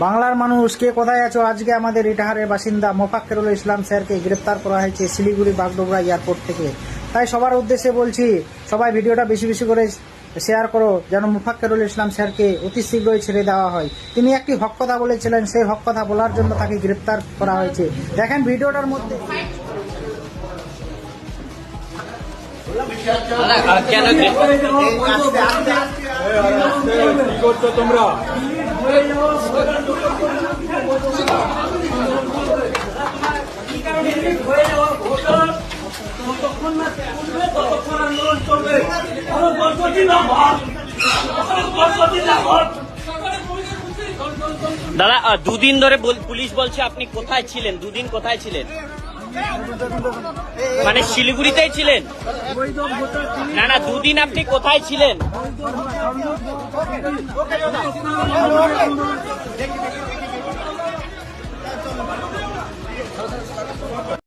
বাংলার মানুষ কে কোথায় আছো? আজকে আমাদের ইটাহারের বাসিন্দা মোফাক্কেরুল ইসলাম স্যারকে গ্রেপ্তার করা হয়েছে শিলিগুড়ি বাগডোগরা এয়ারপোর্ট থেকে। তাই সবার উদ্দেশ্যে বলছি, সবাই ভিডিওটা বেশি বেশি করে শেয়ার করো, যেন মোফাক্কেরুল ইসলাম স্যারকে অতি শীঘ্রই ছেড়ে দেওয়া হয়। তিনি একটি হক কথা বলেছিলেন, সেই হক কথা বলার জন্য তাকে গ্রেপ্তার করা হয়েছে। দেখেন ভিডিওটার মধ্যে। তোমরা দাদা, দুদিন ধরে পুলিশ বলছে আপনি কোথায় ছিলেন? দুদিন কোথায় ছিলেন? মানে শিলিগুড়িতেই ছিলেন? না না, দুদিন আপনি কোথায় ছিলেন?